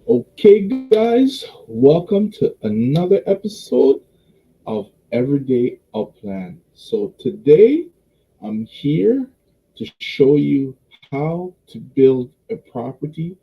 Okay, guys, welcome to another episode of Everyday Upland. So, today I'm here to show you how to build a property,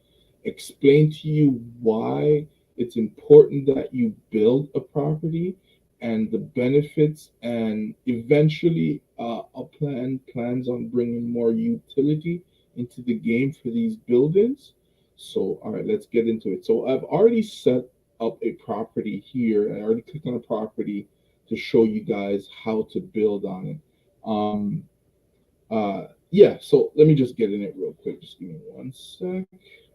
explain to you why it's important that you build a property and the benefits, and eventually, Upland plans on bringing more utility into the game for these buildings. So, all right, let's get into it. So, I've already set up a property here. I already clicked on a property to show you guys how to build on it. Um, yeah, so let me just get in it real quick. Just give me one sec.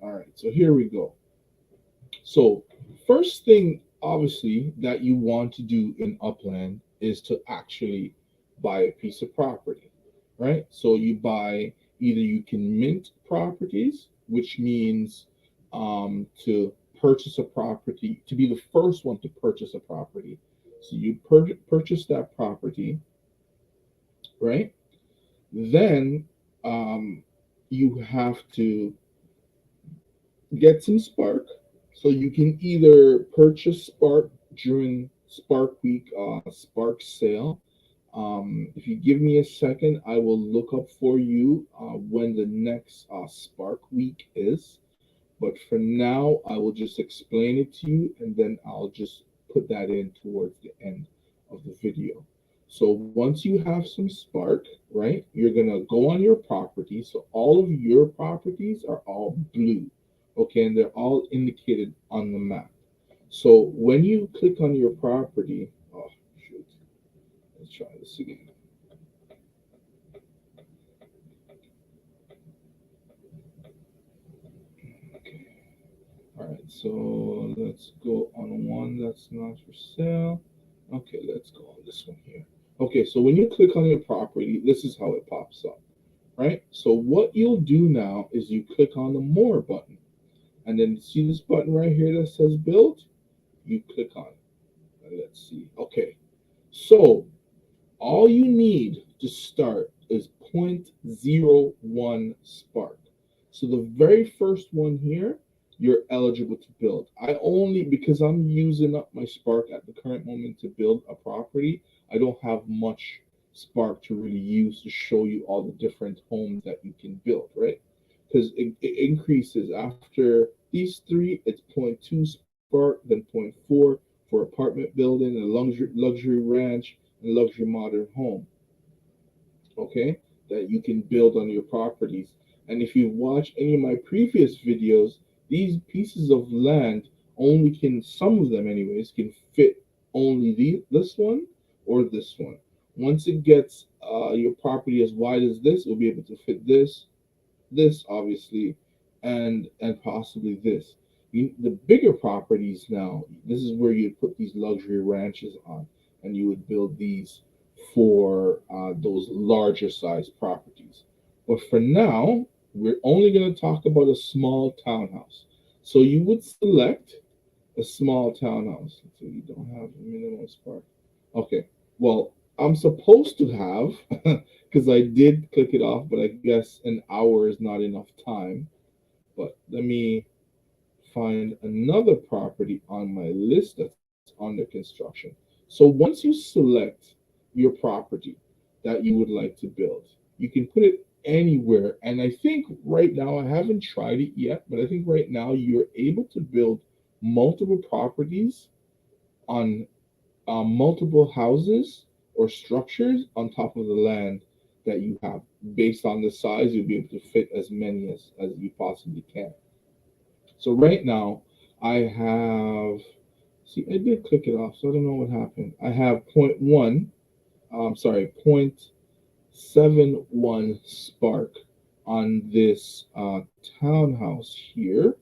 All right, so here we go. So, first thing, obviously, that you want to do in Upland is to actually buy a piece of property, right? So, you buy either you can mint properties, which means to purchase a property, to be the first one to purchase a property. So, you purchase that property, right? Then you have to get some Spark. So you can either purchase Spark during Spark Week Spark sale. If you give me a second, I will look up for you when the next Spark Week is. But for now, I will just explain it to you and then I'll just put that in towards the end of the video. So once you have some Spark, right, you're going to go on your property. So all of your properties are all blue, okay, and they're all indicated on the map. So when you click on your property, oh, shoot, let's try this again. Okay. All right, so let's go on one that's not for sale. Okay, let's go on this one here. Okay, so when you click on your property, this is how it pops up, right? So what you'll do now is you click on the more button, and then see this button right here that says build? You click on it. And let's see. Okay, so all you need to start is zero point zero 0.01 spark. So the very first one here, you're eligible to build. I only, because I'm using up my spark at the current moment to build a property, I don't have much spark to really use to show you all the different homes that you can build, right? Because it increases after these three, it's zero point 0.2 spark, then zero point 0.4 for apartment building, a luxury ranch, and luxury modern home, okay, that you can build on your properties. And if you've watched any of my previous videos, these pieces of land only can, some of them anyways, can fit only this one or this one. Once it gets your property as wide as this, it'll be able to fit this obviously, and possibly this. The bigger properties now, this is where you'd put these luxury ranches on, and you would build these for those larger size properties. But for now, we're only going to talk about a small townhouse. So you would select a small townhouse. So you don't have a minimum spark. Okay. Well, I'm supposed to have, because I did click it off, but I guess an hour is not enough time. But let me find another property on my list that's under construction. So once you select your property that you would like to build, you can put it anywhere. And I think right now, I haven't tried it yet, but I think right now you're able to build multiple properties on multiple houses or structures on top of the land that you have. Based on the size, you'll be able to fit as many as you possibly can. So right now, I have, see, I did click it off, so I don't know what happened. I have zero point 0.1, sorry, 0.71 spark on this townhouse here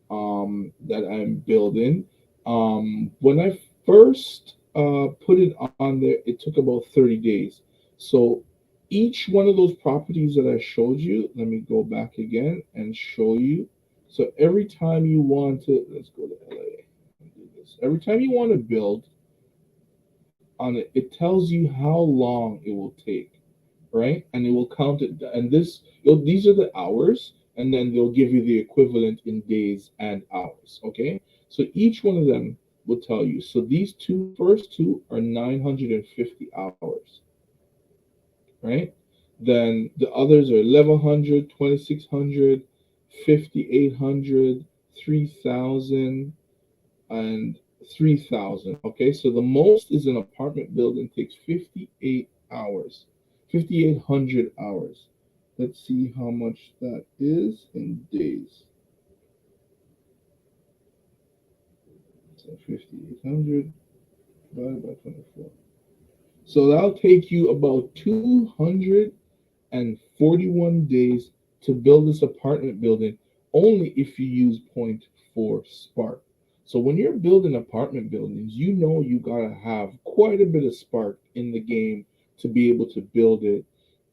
that I'm building. When I first put it on there, it took about 30 days. So each one of those properties that I showed you, let me go back again and show you. So every time you want to, let's go to LA and do this. Every time you want to build on it, it tells you how long it will take, right? And it will count it. And these are the hours, and then they'll give you the equivalent in days and hours. Okay, so each one of them will tell you. So these two first two are 950 hours, right? Then the others are 1100, 2600, 5800, 3000, and 3000. Okay, so the most is an apartment building takes 58 hours, 5800 hours. Let's see how much that is in days. So 5800 divided by 24. So that'll take you about 241 days to build this apartment building, only if you use point 0.4 spark. So when you're building apartment buildings, you know you gotta have quite a bit of spark in the game to be able to build it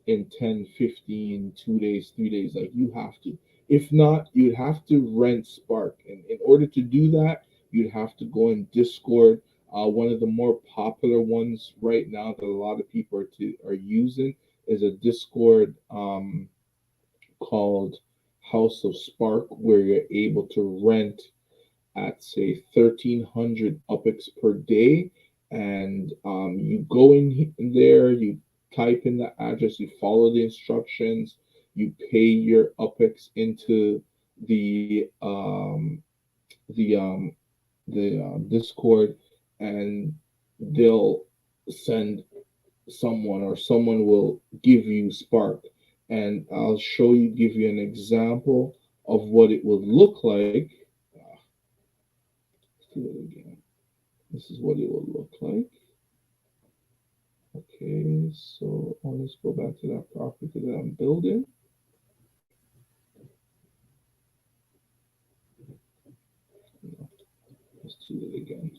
in 10, 15, 2 days, 3 days. Like you have to. If not, you'd have to rent Spark. And in order to do that, you'd have to go in Discord. One of the more popular ones right now that a lot of people are using is a Discord called House of Spark, where you're able to rent at say 1300 UPIX per day, and you go in there, you type in the address, you follow the instructions, you pay your UPIX into the the um, the Discord, and they'll send someone, or someone will give you Spark, and I'll give you an example of what it will look like. Let's do it again. This is what it will look like. Okay, so let's go back to that property that I'm building. Let's do it again.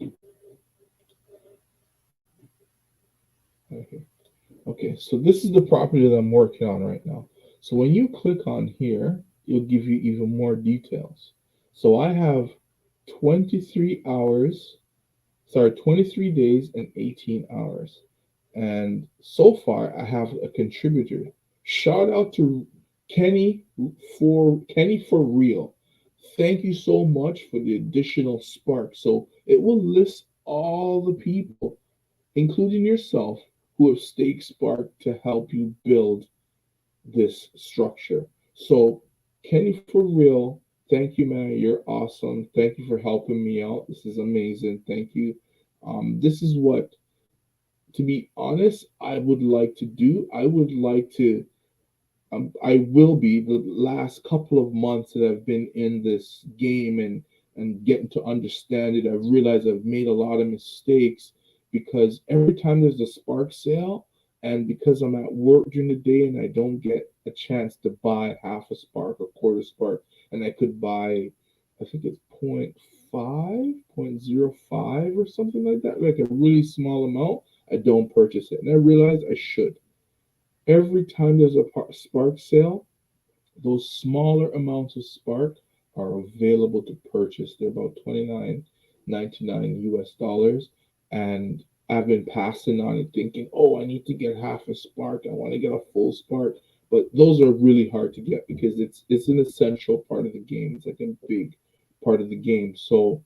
Okay. Okay, so this is the property that I'm working on right now. So when you click on here, it'll give you even more details. So I have 23 hours, sorry, 23 days and 18 hours. And so far, I have a contributor. Shout out to Kenny for real. Thank you so much for the additional spark. So it will list all the people, including yourself, who have staked spark to help you build this structure. So Kenny for real, thank you, man. You're awesome. Thank you for helping me out. This is amazing. Thank you. This is what, to be honest, I would like to do. I would like to I will be the last couple of months that I've been in this game and getting to understand it. I've realized I've made a lot of mistakes because every time there's a spark sale, and because I'm at work during the day and I don't get a chance to buy half a spark or quarter spark, and I could buy, I think it's point 0.5, 0.05 or something like that, like a really small amount, I don't purchase it. And I realize I should. Every time there's a spark sale, those smaller amounts of spark are available to purchase. They're about 29.99 US dollars. And I've been passing on it thinking, oh, I need to get half a spark. I want to get a full spark. But those are really hard to get because it's an essential part of the game. It's like a big part of the game. So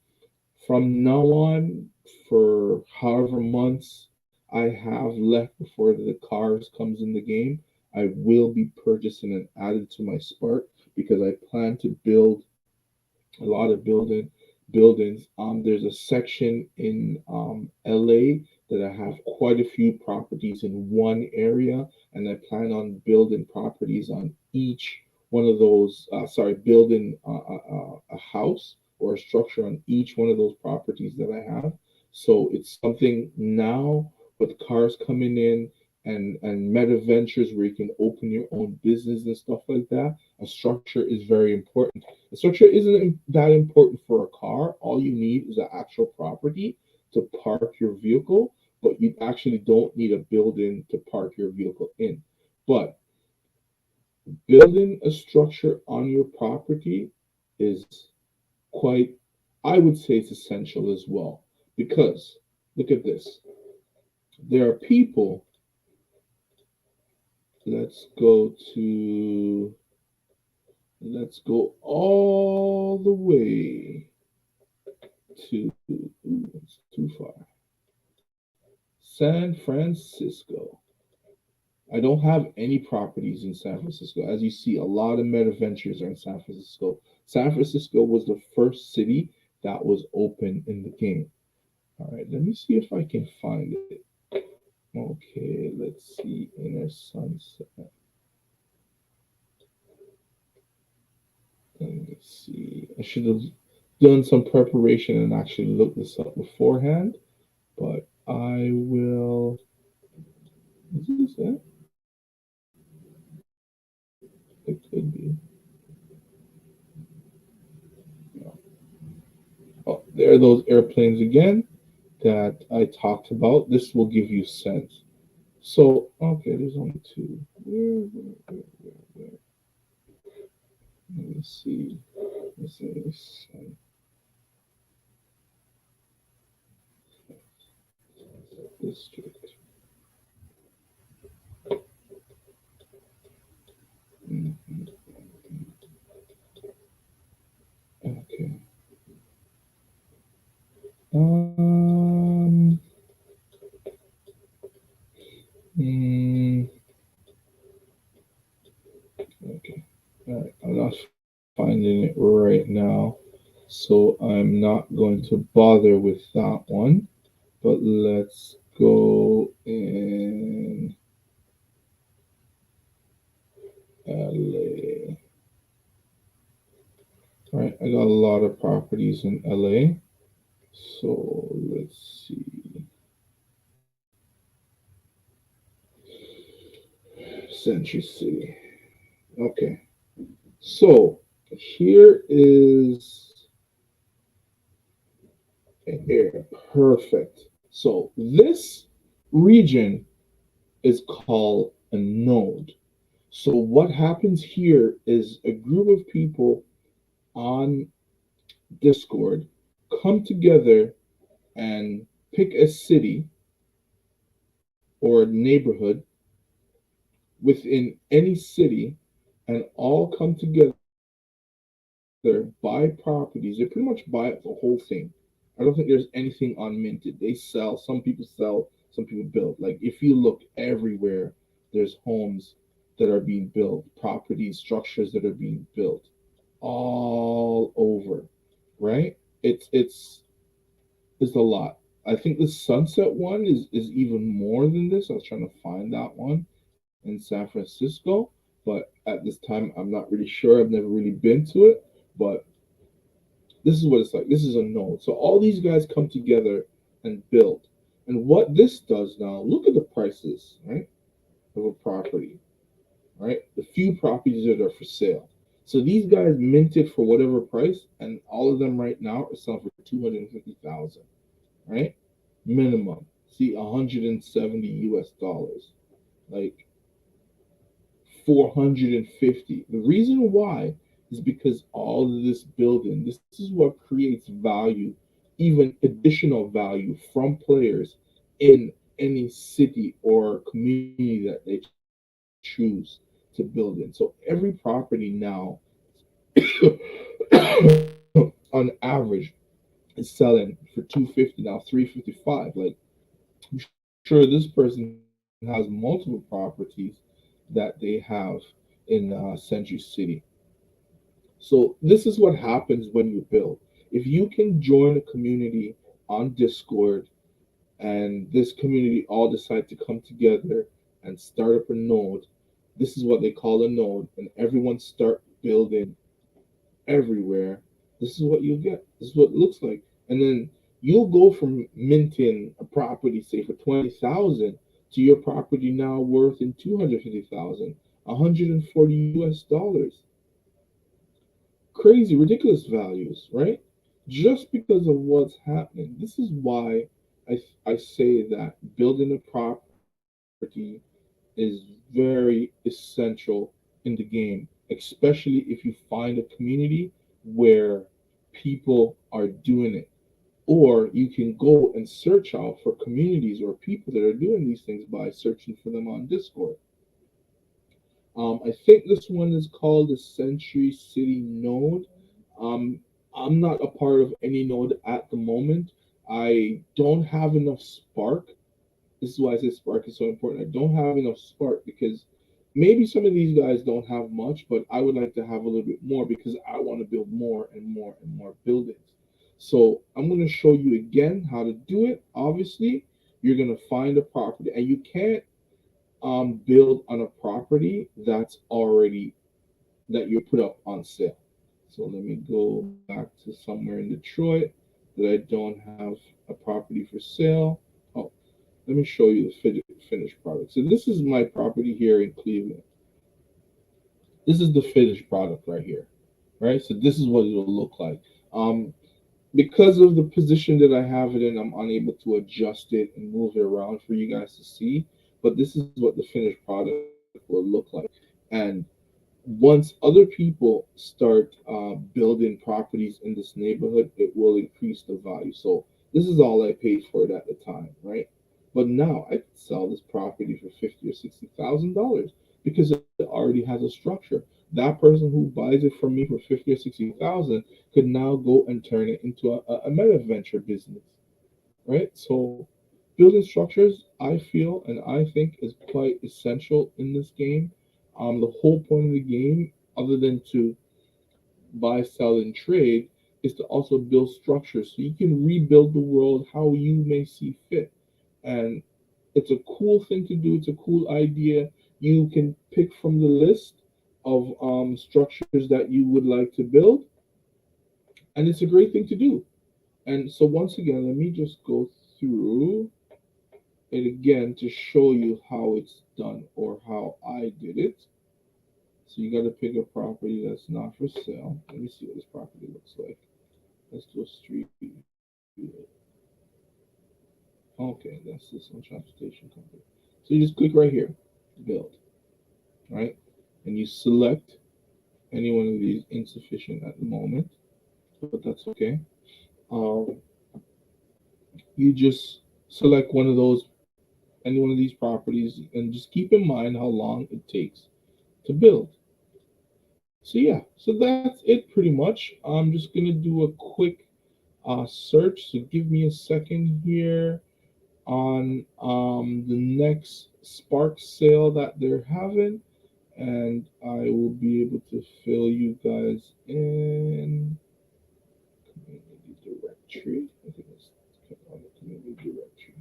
from now on, for however months I have left before the cars comes in the game, I will be purchasing and added to my Spark because I plan to build a lot of buildings. There's a section in LA that I have quite a few properties in one area, and I plan on building properties on each one of those. Building a house or a structure on each one of those properties that I have. So it's something now with cars coming in and meta ventures where you can open your own business and stuff like that. A structure is very important. The structure isn't that important for a car. All you need is an actual property to park your vehicle, but you actually don't need a building to park your vehicle in. But building a structure on your property is quite, I would say it's essential as well. Because look at this. There are people, let's go to Let's go all the way to, ooh, it's too far. San Francisco. I don't have any properties in San Francisco. As you see, a lot of meta ventures are in San Francisco. San Francisco was the first city that was open in the game. All right, let me see if I can find it. Okay, let's see. Inner Sunset. Let me see. I should have done some preparation and actually looked this up beforehand, but I will. Is this it? It could be. No. Oh, there are those airplanes again that I talked about. This will give you sense. So, okay, there's only two. Where? Let me see. This is district. Mhm. Okay. Um. mm, okay. All right. I'm not finding it right now, so I'm not going to bother with that one. But let's go in LA. All right. I got a lot of properties in LA. So let's see. Century City. Okay. So here is an area. Perfect. So this region is called a node. So what happens here is a group of people on Discord come together and pick a city or neighborhood within any city and all come together, buy properties. They pretty much buy the whole thing. I don't think there's anything unminted. They sell. Some people sell. Some people build. Like if you look everywhere, there's homes that are being built, properties, structures that are being built, all over. Right? It's a lot. I think the Sunset one is even more than this. I was trying to find that one in San Francisco, but at this time I'm not really sure. I've never really been to it, but this is what it's like. This is a node. So all these guys come together and build. And what this does now, look at the prices, right, of a property, right? The few properties that are for sale. So these guys minted for whatever price, and all of them right now are selling for 250,000, right? Minimum. See, 170 US dollars. Like 450. The reason why is because all of this building, this is what creates value, even additional value from players in any city or community that they choose to build in. So every property now, on average, is selling for 250 now, 355. Like I'm sure this person has multiple properties that they have in Century City. So this is what happens when you build. If you can join a community on Discord and this community all decide to come together and start up a node, this is what they call a node, and everyone start building everywhere, this is what you'll get. This is what it looks like. And then you'll go from minting a property, say for 20,000, to your property now worth in 250,000, 140 US dollars. Crazy, ridiculous values, right? Just because of what's happening. This is why I say that building a property is very essential in the game, especially if you find a community where people are doing it. Or you can go and search out for communities or people that are doing these things by searching for them on Discord. I think this one is called the Century City node. Um, I'm not a part of any node at the moment. I don't have enough Spark. This is why I say Spark is so important. I don't have enough Spark because maybe some of these guys don't have much, but I would like to have a little bit more because I want to build more and more and more buildings. So I'm going to show you again how to do it. Obviously, you're going to find a property, and you can't build on a property that's already that you put up on sale. So let me go back to somewhere in Detroit that I don't have a property for sale. Oh, let me show you the finished product. So this is my property here in Cleveland. This is the finished product right here, right? So this is what it'll look like. Um, because of the position that I have it in, I'm unable to adjust it and move it around for you guys to see. But this is what the finished product will look like. And once other people start building properties in this neighborhood, it will increase the value. So this is all I paid for it at the time, right? But now I could sell this property for $50,000 or $60,000 because it already has a structure. That person who buys it from me for 50 or 60,000 could now go and turn it into a meta venture business, right? So building structures, I feel and I think, is quite essential in this game. The whole point of the game, other than to buy, sell, and trade, is to also build structures so you can rebuild the world how you may see fit. And it's a cool thing to do. It's a cool idea. You can pick from the list of structures that you would like to build, and it's a great thing to do. And so once again, let me just go through it again to show you how it's done or how I did it. So you got to pick a property that's not for sale. Let me see what this property looks like. Let's do a street view. Okay, that's this one, transportation company. So you just click right here, build, right? And you select any one of these, insufficient at the moment, but that's okay. Um, you just select one of those, any one of these properties, and just keep in mind how long it takes to build. So yeah, so that's it pretty much. I'm just gonna do a quick search. So give me a second here on the next Spark sale that they're having, and I will be able to fill you guys in community directory. I think it's on the community directory.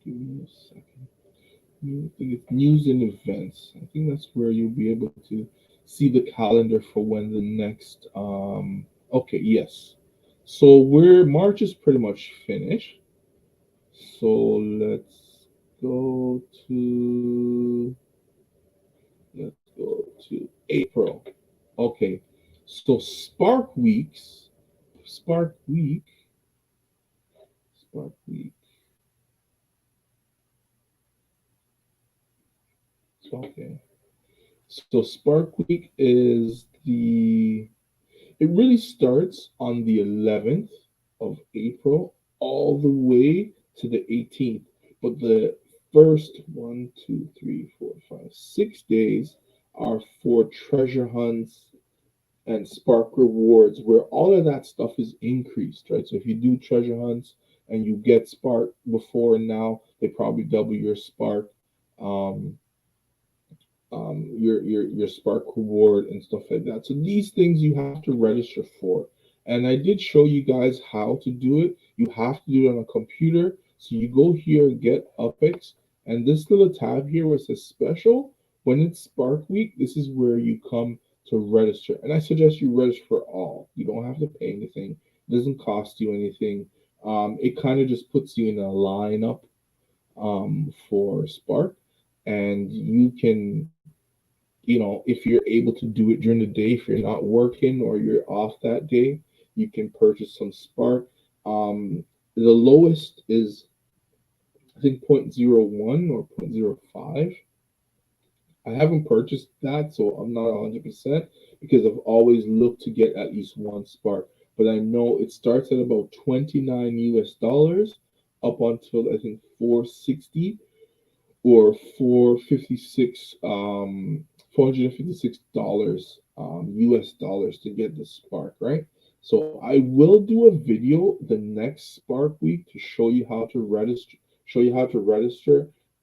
Give me a second. I think it's news and events. I think that's where you'll be able to see the calendar for when the next. Okay, yes. So we're March is pretty much finished. So let's go to let's go to April. Okay. So Spark Week, Spark Week. Okay. So Spark Week is the it really starts on the 11th of April all the way to the 18th. But the first 6 days are for treasure hunts and spark rewards, where all of that stuff is increased, right? So if you do treasure hunts and you get spark before and now, they probably double your spark. Um, your Spark reward and stuff like that. So these things you have to register for. And I did show you guys how to do it. You have to do it on a computer. So you go here, get Upix, and this little tab here where it says special, when it's Spark Week, this is where you come to register. And I suggest you register for all. You don't have to pay anything. It doesn't cost you anything. It kind of just puts you in a lineup for Spark, and you can if you're able to do it during the day, if you're not working or you're off that day, you can purchase some Spark. The lowest is, I think, 0.01 or 0.05. I haven't purchased that, so I'm not 100%. because I've always looked to get at least one spark. But I know it starts at about 29 US dollars up until I think 460 or 456 $456 US dollars to get the spark, right? So I will do a video the next Spark week to show you how to register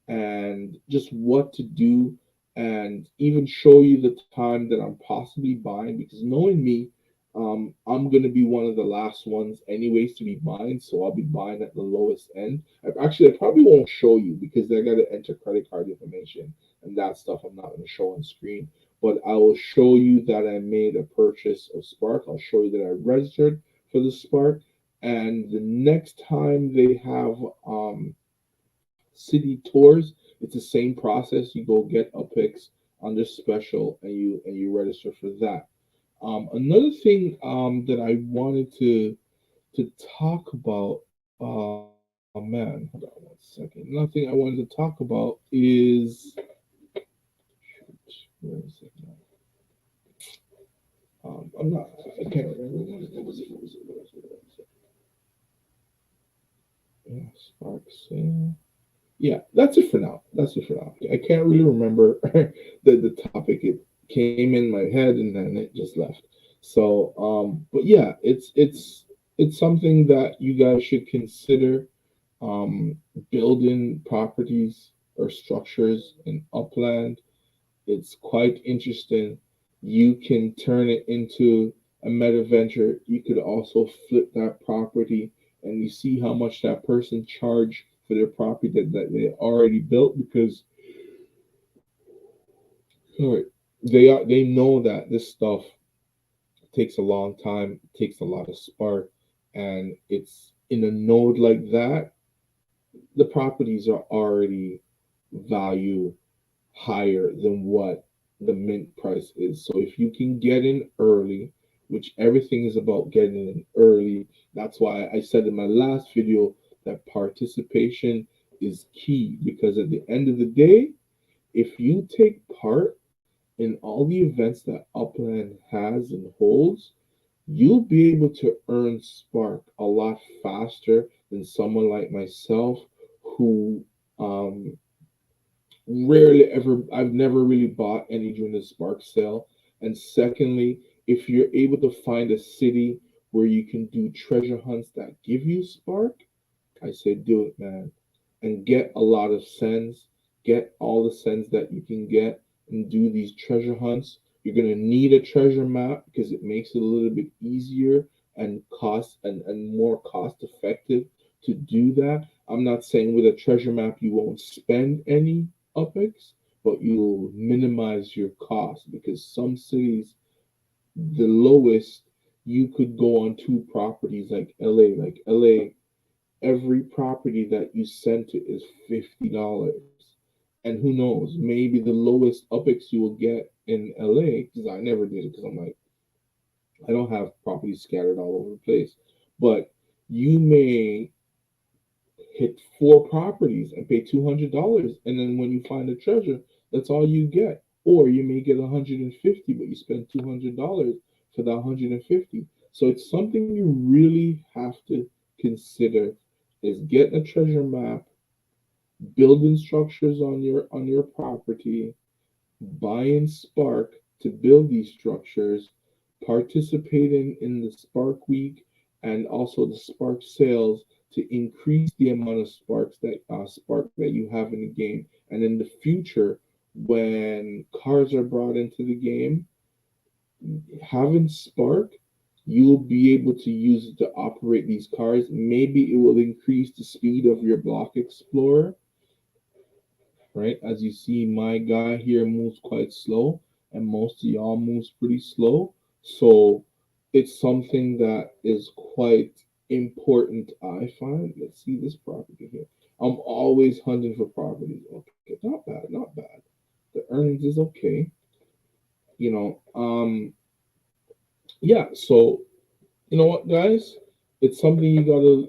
and just what to do, and even show you the time that I'm possibly buying, because knowing me, I'm gonna be one of the last ones anyways to be buying, so I'll be buying at the lowest end. Actually, I probably won't show you because they're gonna enter credit card information and that stuff I'm not gonna show on screen. But I will show you that I made a purchase of Spark. I'll show you that I registered for the Spark. And the next time they have city tours, it's the same process. You go get a Pix under special, and you register for that. Another thing that I wanted to talk about. Man, hold on one second. Another thing I wanted to talk about is, where is it now? I'm not. I can't remember. What was it? What was it? What was it? What was it? Yeah, Spark Sale. Yeah, that's it for now. That's it for now. I can't really remember the topic. It came in my head and then it just left. So, but yeah, it's something that you guys should consider. Um, Building properties or structures in Upland, it's quite interesting. You can turn it into a meta venture. You could also flip that property, and you see how much that person charged for their property that they already built, because sorry, they know that this stuff takes a long time, takes a lot of spark, and it's in a node like that, the properties are already value higher than what the mint price is. So if you can get in early, which everything is about getting in early, that's why I said in my last video that participation is key, because at the end of the day, if you take part in all the events that Upland has and holds, you'll be able to earn Spark a lot faster than someone like myself who rarely ever, I've never really bought any during the Spark sale. And secondly, if you're able to find a city where you can do treasure hunts that give you Spark, I say do it, man, and get a lot of sends, get all the sends that you can get, and do these treasure hunts. You're gonna need a treasure map because it makes it a little bit easier and and more cost effective to do that. I'm not saying with a treasure map you won't spend any UPEX, but you'll minimize your cost, because some cities, the lowest you could go on two properties like LA, every property that you send to is $50. And who knows, maybe the lowest UPEX you will get in LA, because I never did it because I'm like, I don't have properties scattered all over the place. But you may hit four properties and pay $200, and then when you find a treasure, that's all you get. Or you may get 150, but you spend $200 for that 150. So it's something you really have to consider, is getting a treasure map, building structures on your property, buying Spark to build these structures, participating in the Spark Week and also the Spark sales to increase the amount of Spark that you have in the game. And in the future, when cars are brought into the game, having Spark, you'll be able to use it to operate these cars. Maybe it will increase the speed of your block explorer, right? As you see, my guy here moves quite slow, and most of y'all moves pretty slow. So it's something that is quite important, I find. Let's see this property here. I'm always hunting for properties. Okay, not bad, not bad. The earnings is okay. You know, yeah. So you know what, guys? It's something you gotta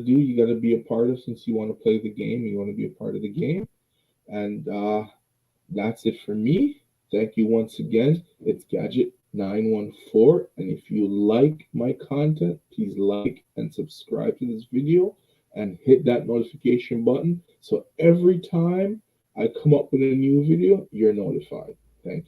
do. You gotta be a part of, since you want to play the game. You want to be a part of the game, and that's it for me. Thank you once again. It's Gadget 914. And if you like my content, please like and subscribe to this video and hit that notification button so every time I come up with a new video, you're notified. Thank you.